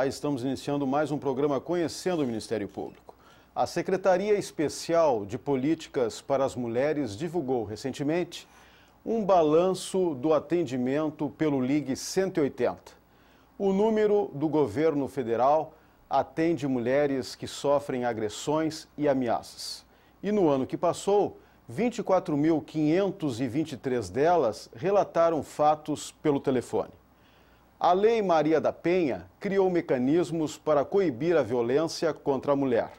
Olá, estamos iniciando mais um programa Conhecendo o Ministério Público. A Secretaria Especial de Políticas para as Mulheres divulgou recentemente um balanço do atendimento pelo Ligue 180. O número do governo federal atende mulheres que sofrem agressões e ameaças. E no ano que passou, 24.523 delas relataram fatos pelo telefone. A Lei Maria da Penha criou mecanismos para coibir a violência contra a mulher.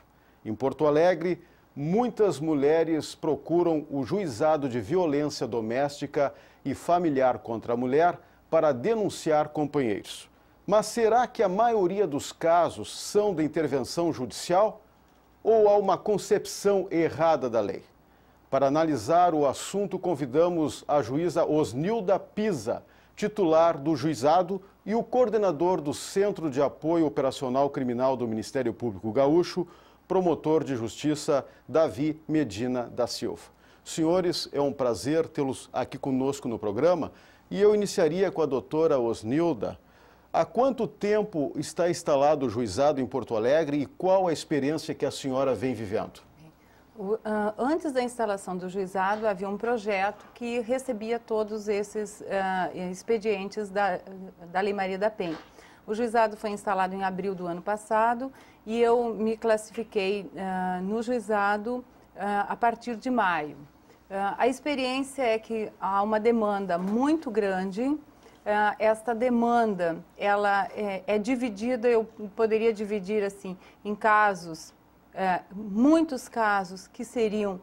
Em Porto Alegre, muitas mulheres procuram o Juizado de Violência Doméstica e Familiar contra a Mulher para denunciar companheiros. Mas será que a maioria dos casos são de intervenção judicial ou há uma concepção errada da lei? Para analisar o assunto, convidamos a juíza Osnilda Pisa, titular do juizado, e o coordenador do Centro de Apoio Operacional Criminal do Ministério Público Gaúcho, promotor de justiça Davi Medina da Silva. Senhores, é um prazer tê-los aqui conosco no programa e eu iniciaria com a doutora Osnilda. Há quanto tempo está instalado o juizado em Porto Alegre e qual a experiência que a senhora vem vivendo? Antes da instalação do juizado, havia um projeto que recebia todos esses expedientes da Lei Maria da Penha. O juizado foi instalado em abril do ano passado e eu me classifiquei no juizado a partir de maio. A experiência é que há uma demanda muito grande. Esta demanda ela é dividida, eu poderia dividir assim, em casos, muitos casos que seriam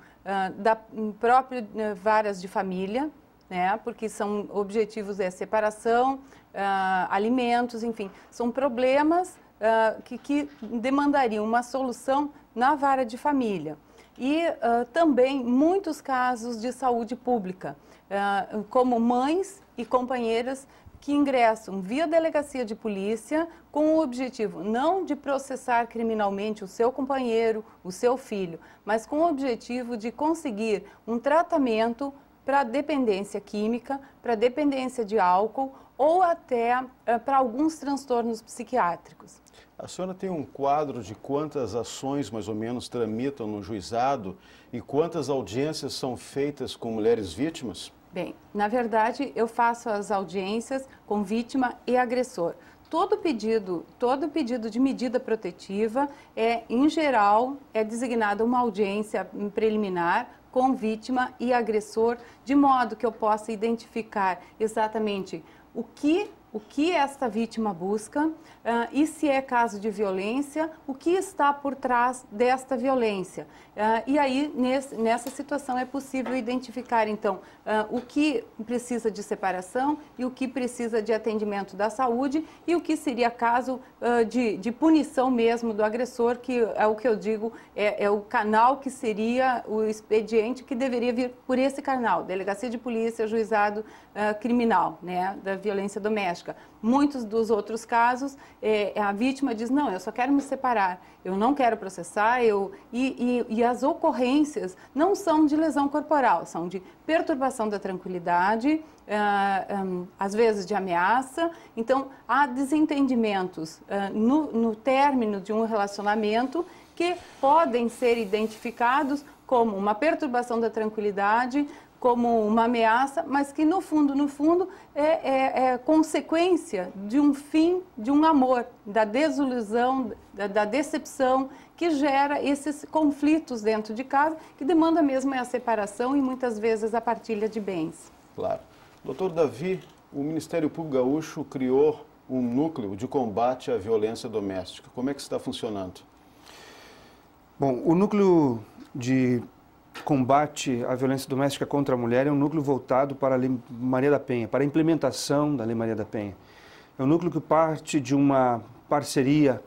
da própria varas de família, né, porque são objetivos separação, alimentos, enfim, são problemas que demandariam uma solução na vara de família. E também muitos casos de saúde pública, como mães e companheiras que ingressam via delegacia de polícia com o objetivo não de processar criminalmente o seu companheiro, o seu filho, mas com o objetivo de conseguir um tratamento para dependência química, para dependência de álcool ou até para alguns transtornos psiquiátricos. A senhora tem um quadro de quantas ações mais ou menos tramitam no juizado e quantas audiências são feitas com mulheres vítimas? Bem, na verdade, eu faço as audiências com vítima e agressor. Todo pedido de medida protetiva em geral, é designada uma audiência preliminar com vítima e agressor, de modo que eu possa identificar exatamente o que esta vítima busca e se é caso de violência, o que está por trás desta violência. E aí, nessa situação, é possível identificar, então, o que precisa de separação e o que precisa de atendimento da saúde e o que seria caso de punição mesmo do agressor, que é o que eu digo, é o canal que seria o expediente que deveria vir por esse canal, delegacia de polícia, juizado criminal, né, da violência doméstica. Muitos dos outros casos, a vítima diz, não, eu só quero me separar, eu não quero processar, e as ocorrências não são de lesão corporal, são de perturbação da tranquilidade, às vezes de ameaça. Então, há desentendimentos no término de um relacionamento que podem ser identificados como uma perturbação da tranquilidade, como uma ameaça, mas que no fundo é consequência de um fim, de um amor, da desilusão, da decepção, que gera esses conflitos dentro de casa, que demanda mesmo a separação e muitas vezes a partilha de bens. Claro. Doutor Davi, o Ministério Público Gaúcho criou um núcleo de combate à violência doméstica. Como é que está funcionando? Bom, o núcleo de combate à violência doméstica contra a mulher é um núcleo voltado para a Lei Maria da Penha, para a implementação da Lei Maria da Penha. É um núcleo que parte de uma parceria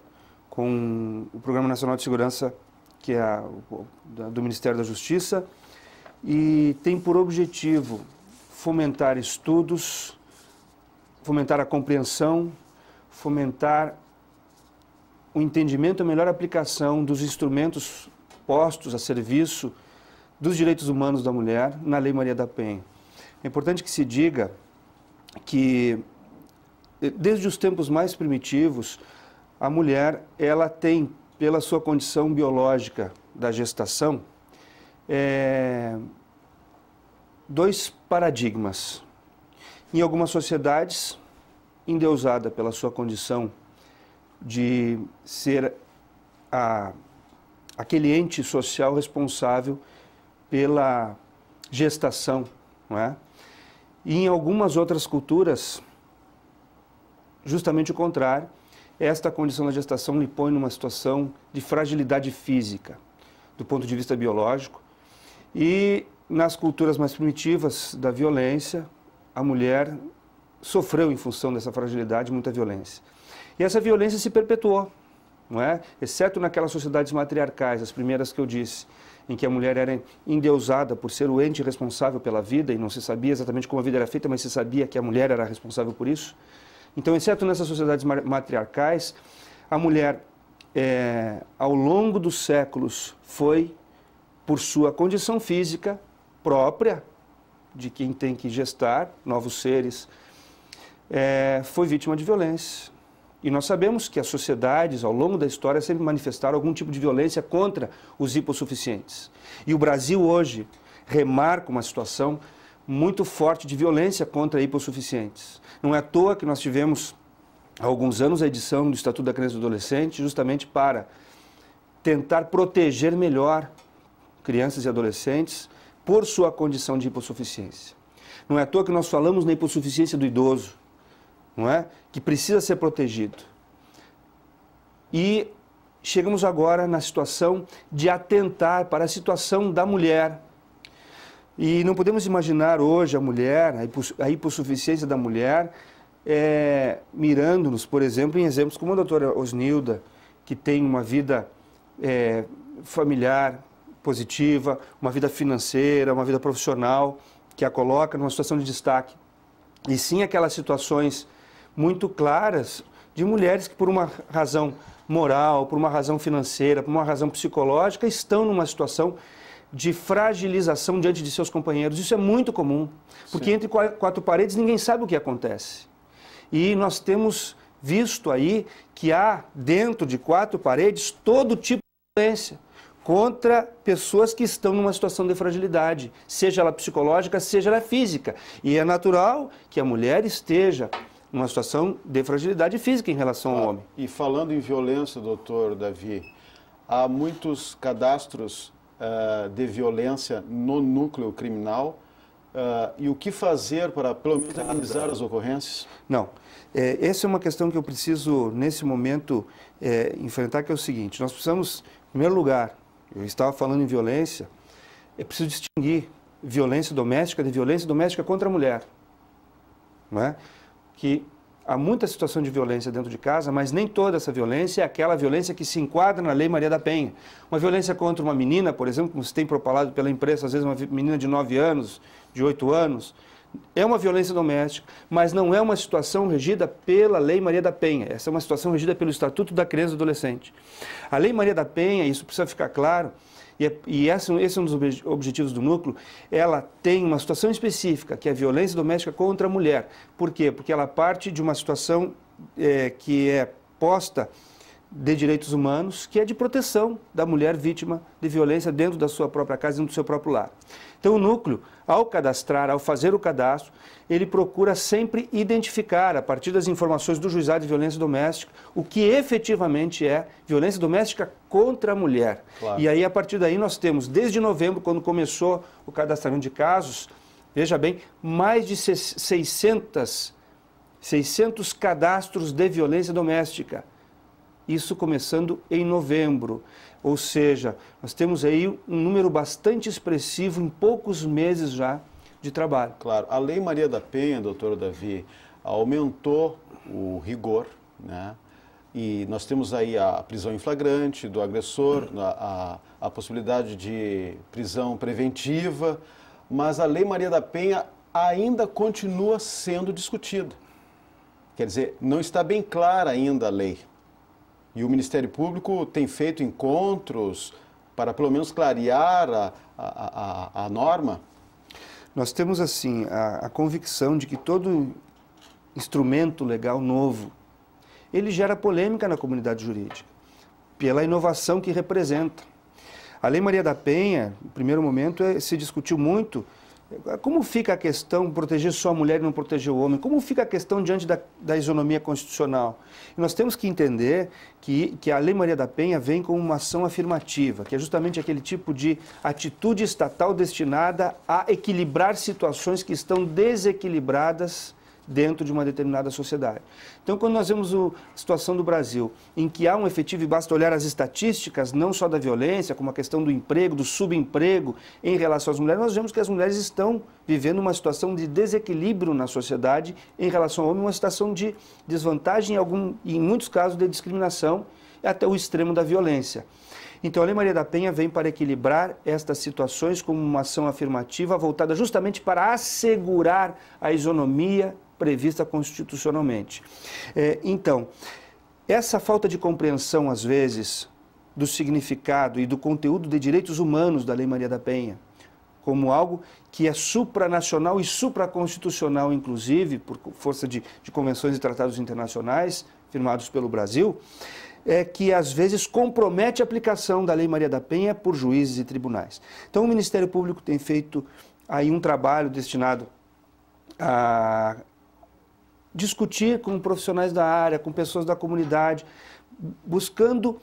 com o Programa Nacional de Segurança, que é do Ministério da Justiça, e tem por objetivo fomentar estudos, fomentar a compreensão, fomentar o entendimento e a melhor aplicação dos instrumentos postos a serviço dos direitos humanos da mulher na Lei Maria da Penha. É importante que se diga que, desde os tempos mais primitivos, a mulher, ela tem, pela sua condição biológica da gestação, dois paradigmas. Em algumas sociedades, endeusada pela sua condição de ser aquele ente social responsável pela gestação, não é? E em algumas outras culturas, justamente o contrário, esta condição da gestação lhe põe numa situação de fragilidade física, do ponto de vista biológico. E nas culturas mais primitivas da violência, a mulher sofreu, em função dessa fragilidade, muita violência. E essa violência se perpetuou, não é? Exceto naquelas sociedades matriarcais, as primeiras que eu disse, em que a mulher era endeusada por ser o ente responsável pela vida, e não se sabia exatamente como a vida era feita, mas se sabia que a mulher era responsável por isso. Então, exceto nessas sociedades matriarcais, a mulher, ao longo dos séculos, foi, por sua condição física própria, de quem tem que gestar novos seres, foi vítima de violência. E nós sabemos que as sociedades, ao longo da história, sempre manifestaram algum tipo de violência contra os hipossuficientes. E o Brasil hoje remarca uma situação muito forte de violência contra hipossuficientes. Não é à toa que nós tivemos, há alguns anos, a edição do Estatuto da Criança e do Adolescente, justamente para tentar proteger melhor crianças e adolescentes por sua condição de hipossuficiência. Não é à toa que nós falamos na hipossuficiência do idoso, não é? Que precisa ser protegido. E chegamos agora na situação de atentar para a situação da mulher. E não podemos imaginar hoje a mulher, a hipossuficiência da mulher, mirando-nos, por exemplo, em exemplos como a doutora Osnilda, que tem uma vida familiar positiva, uma vida financeira, uma vida profissional, que a coloca numa situação de destaque. E sim aquelas situações muito claras de mulheres que, por uma razão moral, por uma razão financeira, por uma razão psicológica, estão numa situação de fragilização diante de seus companheiros. Isso é muito comum, porque entre quatro paredes ninguém sabe o que acontece. E nós temos visto aí que há, dentro de quatro paredes, todo tipo de violência contra pessoas que estão numa situação de fragilidade, seja ela psicológica, seja ela física. E é natural que a mulher esteja numa situação de fragilidade física em relação ao homem. E falando em violência, doutor Davi, há muitos cadastros de violência no núcleo criminal, e o que fazer para, pelo menos, analisar as ocorrências? Não. Essa é uma questão que eu preciso, nesse momento, enfrentar, que é o seguinte: nós precisamos, em primeiro lugar, eu estava falando em violência, é preciso distinguir violência doméstica de violência doméstica contra a mulher. Não é? Que há muita situação de violência dentro de casa, mas nem toda essa violência é aquela violência que se enquadra na Lei Maria da Penha. Uma violência contra uma menina, por exemplo, como se tem propalado pela imprensa, às vezes uma menina de 9 anos, de 8 anos, é uma violência doméstica, mas não é uma situação regida pela Lei Maria da Penha. Essa é uma situação regida pelo Estatuto da Criança e do Adolescente. A Lei Maria da Penha, isso precisa ficar claro, e esse é um dos objetivos do núcleo, ela tem uma situação específica, que é a violência doméstica contra a mulher. Por quê? Porque ela parte de uma situação que é posta de direitos humanos, que é de proteção da mulher vítima de violência dentro da sua própria casa, dentro do seu próprio lar. Então o núcleo, ao cadastrar, ao fazer o cadastro, ele procura sempre identificar, a partir das informações do Juizado de Violência Doméstica, o que efetivamente é violência doméstica contra a mulher. Claro. E aí, a partir daí, nós temos, desde novembro, quando começou o cadastramento de casos, veja bem, mais de 600 cadastros de violência doméstica. Isso começando em novembro. Ou seja, nós temos aí um número bastante expressivo em poucos meses já de trabalho. Claro. A Lei Maria da Penha, doutor Davi, aumentou o rigor, né? E nós temos aí a prisão em flagrante do agressor, a possibilidade de prisão preventiva, mas a Lei Maria da Penha ainda continua sendo discutida. Quer dizer, não está bem clara ainda a lei. E o Ministério Público tem feito encontros para, pelo menos, clarear a norma? Nós temos, assim, a convicção de que todo instrumento legal novo, ele gera polêmica na comunidade jurídica, pela inovação que representa. A Lei Maria da Penha, no primeiro momento, se discutiu muito como fica a questão de proteger só a mulher e não proteger o homem, como fica a questão diante da isonomia constitucional. E nós temos que entender que a Lei Maria da Penha vem como uma ação afirmativa, que é justamente aquele tipo de atitude estatal destinada a equilibrar situações que estão desequilibradas dentro de uma determinada sociedade. Então, quando nós vemos a situação do Brasil, em que há um efetivo, e basta olhar as estatísticas, não só da violência, como a questão do emprego, do subemprego em relação às mulheres, nós vemos que as mulheres estão vivendo uma situação de desequilíbrio na sociedade em relação ao homem, uma situação de desvantagem, em muitos casos de discriminação, até o extremo da violência. Então, a Lei Maria da Penha vem para equilibrar estas situações como uma ação afirmativa voltada justamente para assegurar a isonomia prevista constitucionalmente. Então, essa falta de compreensão, às vezes, do significado e do conteúdo de direitos humanos da Lei Maria da Penha, como algo que é supranacional e supraconstitucional, inclusive, por força de convenções e tratados internacionais firmados pelo Brasil, que às vezes compromete a aplicação da Lei Maria da Penha por juízes e tribunais. Então, o Ministério Público tem feito aí um trabalho destinado a discutir com profissionais da área, com pessoas da comunidade, buscando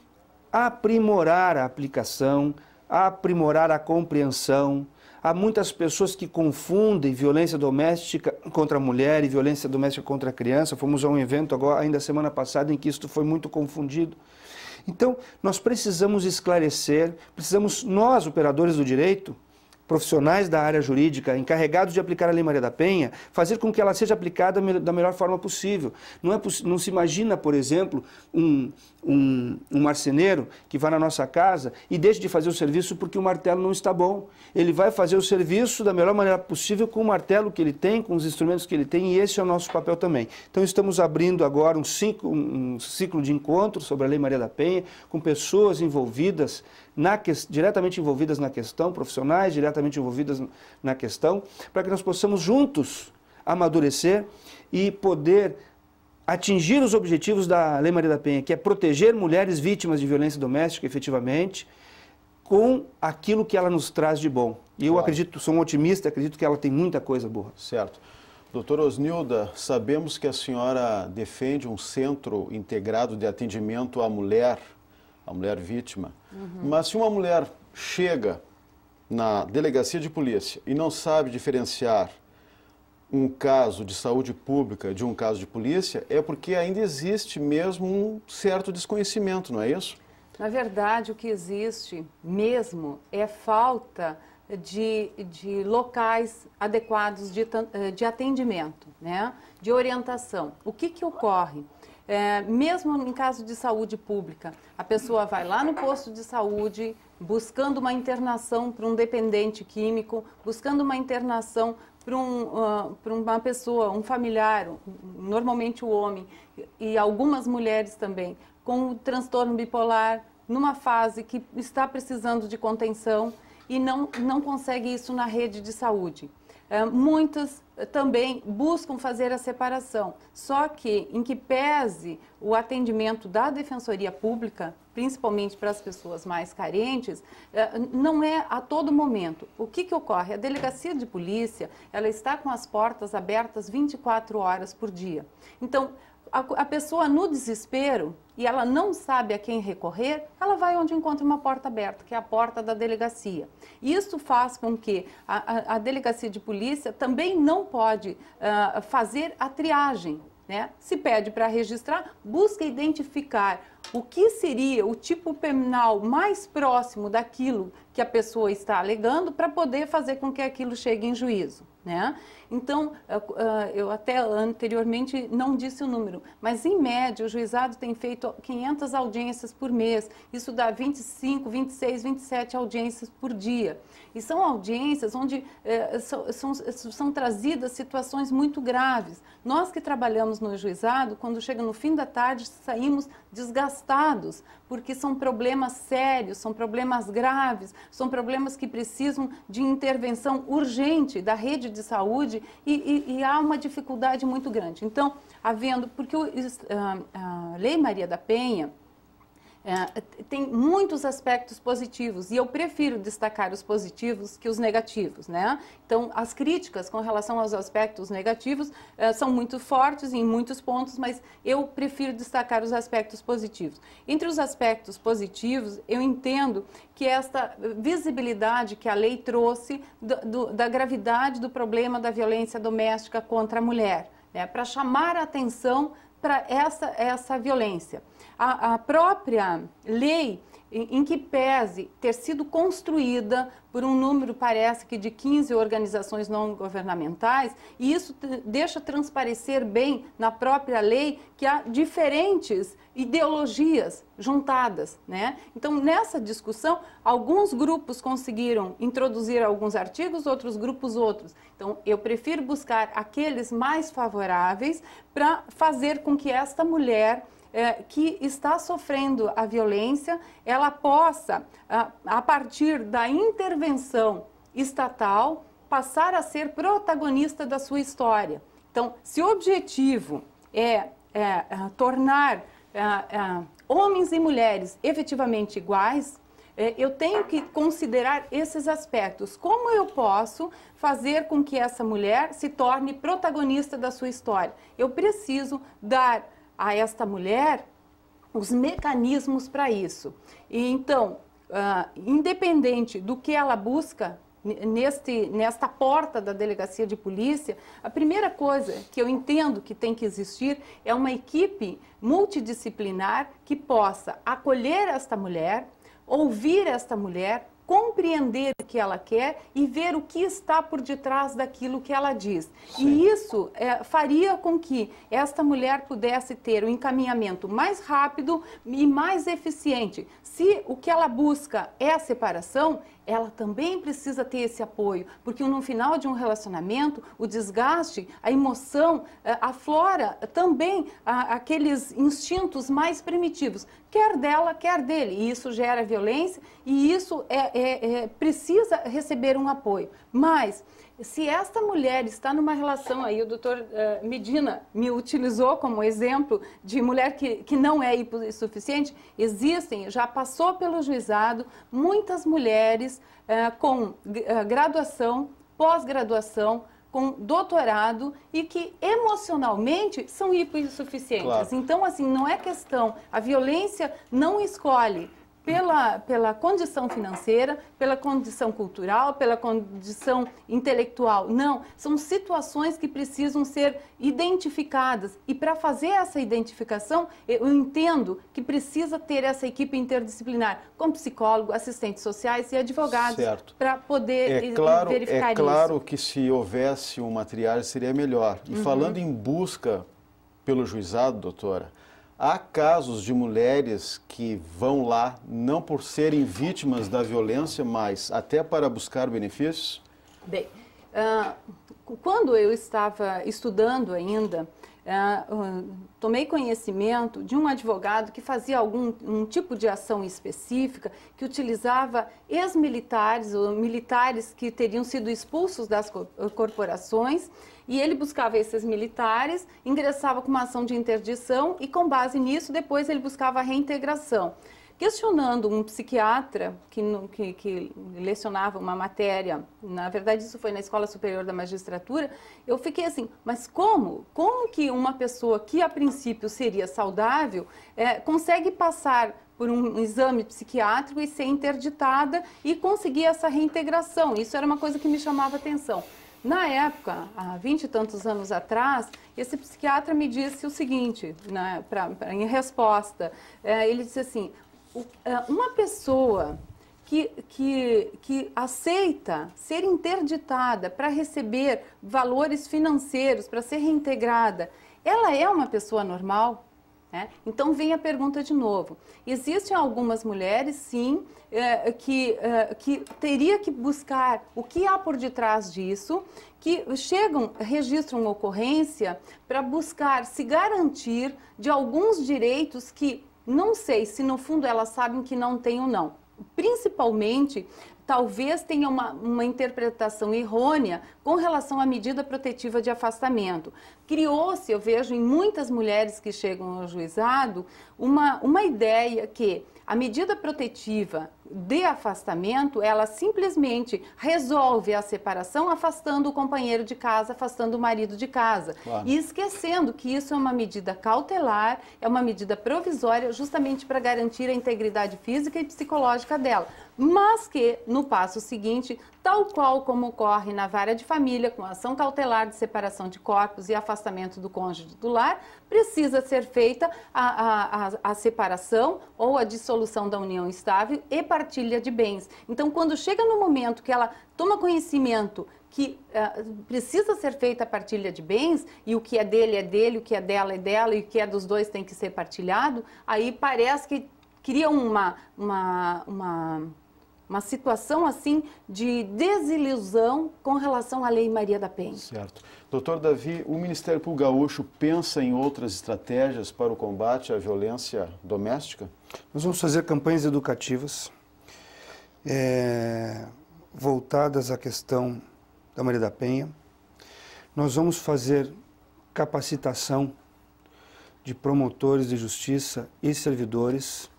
aprimorar a aplicação, aprimorar a compreensão. Há muitas pessoas que confundem violência doméstica contra a mulher e violência doméstica contra a criança. Fomos a um evento agora, ainda semana passada, em que isso foi muito confundido. Então, nós precisamos esclarecer, precisamos, nós, operadores do direito, profissionais da área jurídica, encarregados de aplicar a Lei Maria da Penha, fazer com que ela seja aplicada da melhor forma possível. Não se imagina, por exemplo, um marceneiro que vai na nossa casa e deixa de fazer o serviço porque o martelo não está bom. Ele vai fazer o serviço da melhor maneira possível com o martelo que ele tem, com os instrumentos que ele tem, e esse é o nosso papel também. Então, estamos abrindo agora um ciclo de encontros sobre a Lei Maria da Penha, com pessoas envolvidas, diretamente envolvidas na questão, profissionais diretamente envolvidas na questão, para que nós possamos juntos amadurecer e poder atingir os objetivos da Lei Maria da Penha, que é proteger mulheres vítimas de violência doméstica, efetivamente, com aquilo que ela nos traz de bom. E eu acredito, sou um otimista, acredito que ela tem muita coisa boa. Certo. Doutora Osnilda, sabemos que a senhora defende um centro integrado de atendimento à mulher vítima, mas se uma mulher chega na delegacia de polícia e não sabe diferenciar um caso de saúde pública de um caso de polícia, é porque ainda existe mesmo um certo desconhecimento, não é isso? Na verdade, o que existe mesmo é falta de locais adequados de atendimento, né? De orientação. O que ocorre? Mesmo em caso de saúde pública, a pessoa vai lá no posto de saúde buscando uma internação para um dependente químico, buscando uma internação para uma pessoa, um familiar, normalmente o homem, e algumas mulheres também, com o transtorno bipolar, numa fase que está precisando de contenção e não consegue isso na rede de saúde. Muitas também buscam fazer a separação, só que em que pese o atendimento da Defensoria Pública, principalmente para as pessoas mais carentes, não é a todo momento. O que ocorre? A delegacia de polícia, ela está com as portas abertas 24 horas por dia. Então, a pessoa no desespero, e ela não sabe a quem recorrer, ela vai onde encontra uma porta aberta, que é a porta da delegacia. Isso faz com que a delegacia de polícia também não pode fazer a triagem, né? Se pede para registrar, busca identificar o que seria o tipo penal mais próximo daquilo que a pessoa está alegando para poder fazer com que aquilo chegue em juízo, né? Então, eu até anteriormente não disse o número, mas em média o juizado tem feito 500 audiências por mês, isso dá 25, 26, 27 audiências por dia. E são audiências onde são trazidas situações muito graves. Nós que trabalhamos no juizado, quando chega no fim da tarde, saímos desgastados, porque são problemas sérios, são problemas graves, são problemas que precisam de intervenção urgente da rede de saúde e há uma dificuldade muito grande. Então, porque a Lei Maria da Penha tem muitos aspectos positivos e eu prefiro destacar os positivos que os negativos, né? Então, as críticas com relação aos aspectos negativos são muito fortes em muitos pontos, mas eu prefiro destacar os aspectos positivos. Entre os aspectos positivos, eu entendo que esta visibilidade que a lei trouxe da gravidade do problema da violência doméstica contra a mulher, né? Para chamar a atenção para essa violência. A própria lei, em que pese ter sido construída por um número, parece que de 15 organizações não governamentais, e isso deixa transparecer bem na própria lei que há diferentes ideologias juntadas, né? Então, nessa discussão, alguns grupos conseguiram introduzir alguns artigos, outros grupos outros. Então, eu prefiro buscar aqueles mais favoráveis para fazer com que esta mulher que está sofrendo a violência, ela possa, a partir da intervenção estatal, passar a ser protagonista da sua história. Então, se o objetivo é tornar homens e mulheres efetivamente iguais, eu tenho que considerar esses aspectos. Como eu posso fazer com que essa mulher se torne protagonista da sua história? Eu preciso dar a esta mulher os mecanismos para isso. E então, independente do que ela busca nesta porta da delegacia de polícia, a primeira coisa que eu entendo que tem que existir é uma equipe multidisciplinar que possa acolher esta mulher, ouvir esta mulher, compreender o que ela quer e ver o que está por detrás daquilo que ela diz. Sim. E isso faria com que esta mulher pudesse ter um encaminhamento mais rápido e mais eficiente. Se o que ela busca é a separação, ela também precisa ter esse apoio, porque no final de um relacionamento, o desgaste, a emoção, aflora também aqueles instintos mais primitivos, quer dela, quer dele, e isso gera violência, e isso precisa receber um apoio. Mas, se esta mulher está numa relação, aí o doutor Medina me utilizou como exemplo de mulher que não é hipossuficiente, existem, já passou pelo juizado, muitas mulheres com graduação, pós-graduação, com doutorado e que emocionalmente são hipossuficientes. Claro. Então, assim, não é questão, a violência não escolhe pela condição financeira, pela condição cultural, pela condição intelectual. Não, são situações que precisam ser identificadas. E para fazer essa identificação, eu entendo que precisa ter essa equipe interdisciplinar, com psicólogo, assistentes sociais e advogados, para poder verificar isso. É claro que se houvesse uma triagem seria melhor. E falando em busca pelo juizado, doutora, há casos de mulheres que vão lá não por serem vítimas da violência, mas até para buscar benefícios? Bem, quando eu estava estudando ainda, tomei conhecimento de um advogado que fazia um tipo de ação específica que utilizava ex-militares ou militares que teriam sido expulsos das corporações, e ele buscava esses militares, ingressava com uma ação de interdição e, com base nisso, depois ele buscava a reintegração. Questionando um psiquiatra que lecionava uma matéria, na verdade isso foi na Escola Superior da Magistratura, eu fiquei assim, mas como que uma pessoa que a princípio seria saudável consegue passar por um exame psiquiátrico e ser interditada e conseguir essa reintegração? Isso era uma coisa que me chamava atenção. Na época, há 20 e tantos anos atrás, esse psiquiatra me disse o seguinte, né, em resposta, ele disse assim, uma pessoa que aceita ser interditada para receber valores financeiros, para ser reintegrada, ela é uma pessoa normal? Então vem a pergunta de novo. Existem algumas mulheres, sim, que teria que buscar o que há por detrás disso, que registram ocorrência para buscar se garantir de alguns direitos que não sei se no fundo elas sabem que não têm ou não. principalmente, talvez tenha uma interpretação errônea com relação à medida protetiva de afastamento. Criou-se, eu vejo em muitas mulheres que chegam ao juizado, uma ideia que a medida protetiva de afastamento, ela simplesmente resolve a separação afastando o companheiro de casa, afastando o marido de casa. Claro. E esquecendo que isso é uma medida cautelar, é uma medida provisória, justamente para garantir a integridade física e psicológica dela. Mas que, no passo seguinte, tal qual como ocorre na vara de família, com a ação cautelar de separação de corpos e afastamento do cônjuge do lar, precisa ser feita a separação ou a dissolução da união estável e partilha de bens. Então, quando chega no momento que ela toma conhecimento que precisa ser feita a partilha de bens, e o que é dele, o que é dela é dela, e o que é dos dois tem que ser partilhado, aí parece que cria uma situação assim de desilusão com relação à Lei Maria da Penha. Certo. Doutor Davi, o Ministério Público Gaúcho pensa em outras estratégias para o combate à violência doméstica? Nós vamos fazer campanhas educativas voltadas à questão da Maria da Penha. Nós vamos fazer capacitação de promotores de justiça e servidores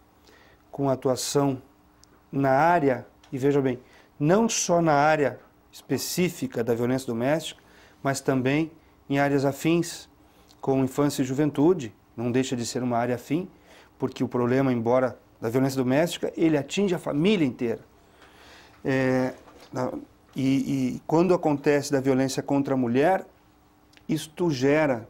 com atuação na área, e veja bem, não só na área específica da violência doméstica, mas também em áreas afins, como infância e juventude, não deixa de ser uma área afim, porque o problema, embora da violência doméstica, ele atinge a família inteira. E quando acontece da violência contra a mulher, isto gera,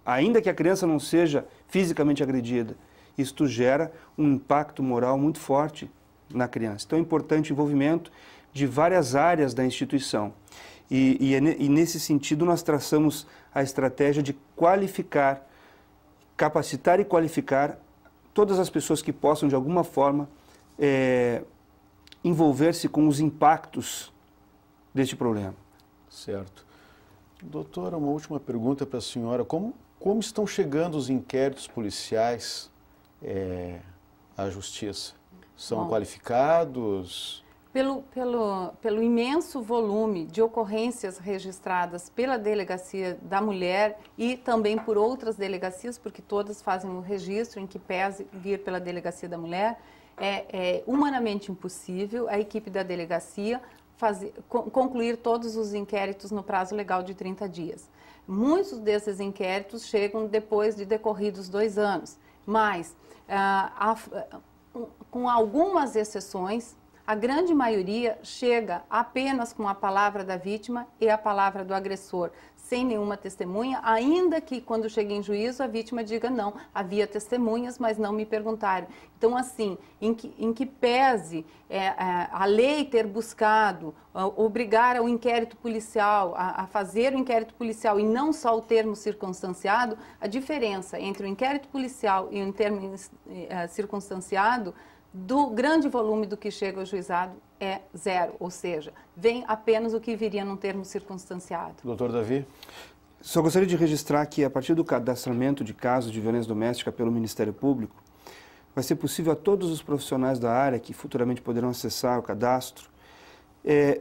ainda que a criança não seja fisicamente agredida, isto gera um impacto moral muito forte na criança. Então é importante o envolvimento de várias áreas da instituição. E nesse sentido nós traçamos a estratégia de qualificar, capacitar e qualificar todas as pessoas que possam de alguma forma envolver-se com os impactos deste problema. Certo. Doutora, uma última pergunta para a senhora. Como estão chegando os inquéritos policiais à justiça? São qualificados? Pelo imenso volume de ocorrências registradas pela Delegacia da Mulher e também por outras delegacias, porque todas fazem um registro em que pese vir pela Delegacia da Mulher, é humanamente impossível a equipe da delegacia concluir todos os inquéritos no prazo legal de 30 dias. Muitos desses inquéritos chegam depois de decorridos 2 anos, mas com algumas exceções, a grande maioria chega apenas com a palavra da vítima e a palavra do agressor, sem nenhuma testemunha, ainda que quando chega em juízo a vítima diga não, havia testemunhas, mas não me perguntaram. Então, assim, em que pese a lei ter buscado obrigar ao inquérito policial, a fazer o inquérito policial e não só o termo circunstanciado, a diferença entre o inquérito policial e o termo circunstanciado do grande volume do que chega ao juizado é 0, ou seja, vem apenas o que viria num termo circunstanciado. Doutor Davi? Só gostaria de registrar que, a partir do cadastramento de casos de violência doméstica pelo Ministério Público, vai ser possível a todos os profissionais da área que futuramente poderão acessar o cadastro,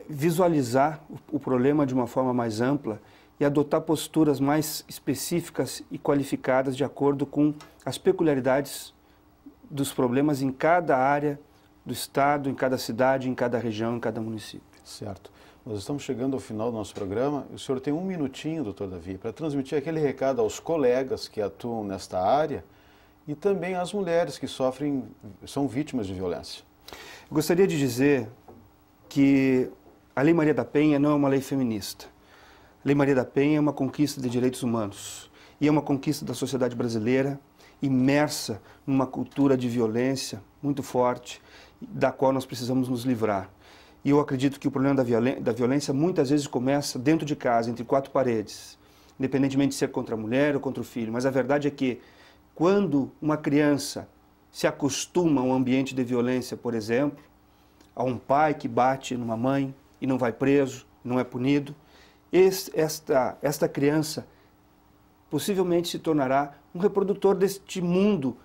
visualizar o problema de uma forma mais ampla e adotar posturas mais específicas e qualificadas de acordo com as peculiaridades dos problemas em cada área do Estado, em cada cidade, em cada região, em cada município. Certo. Nós estamos chegando ao final do nosso programa. O senhor tem um minutinho, doutor Davi, para transmitir aquele recado aos colegas que atuam nesta área e também às mulheres que são vítimas de violência. Gostaria de dizer que a Lei Maria da Penha não é uma lei feminista. A Lei Maria da Penha é uma conquista de direitos humanos e é uma conquista da sociedade brasileira imersa numa cultura de violência muito forte, da qual nós precisamos nos livrar. E eu acredito que o problema da violência muitas vezes começa dentro de casa, entre 4 paredes, independentemente de ser contra a mulher ou contra o filho. Mas a verdade é que quando uma criança se acostuma a um ambiente de violência, por exemplo, a um pai que bate numa mãe e não vai preso, não é punido, esta criança possivelmente se tornará um reprodutor deste mundo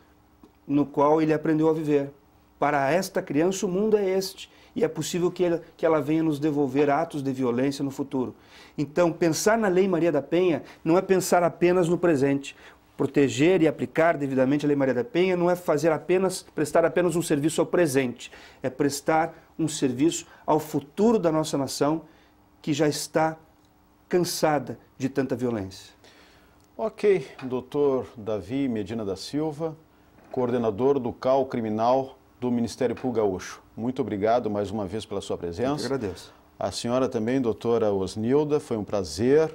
no qual ele aprendeu a viver. Para esta criança o mundo é este, e é possível que ela venha nos devolver atos de violência no futuro. Então, pensar na Lei Maria da Penha não é pensar apenas no presente. Proteger e aplicar devidamente a Lei Maria da Penha não é prestar apenas um serviço ao presente, é prestar um serviço ao futuro da nossa nação, que já está cansada de tanta violência. Ok, doutor Davi Medina da Silva, coordenador do CAU Criminal do Ministério Público Gaúcho. Muito obrigado mais uma vez pela sua presença. Eu que agradeço. A senhora também, doutora Osnilda, foi um prazer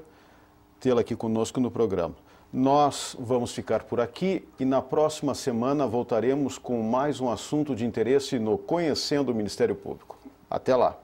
tê-la aqui conosco no programa. Nós vamos ficar por aqui e na próxima semana voltaremos com mais um assunto de interesse no Conhecendo o Ministério Público. Até lá!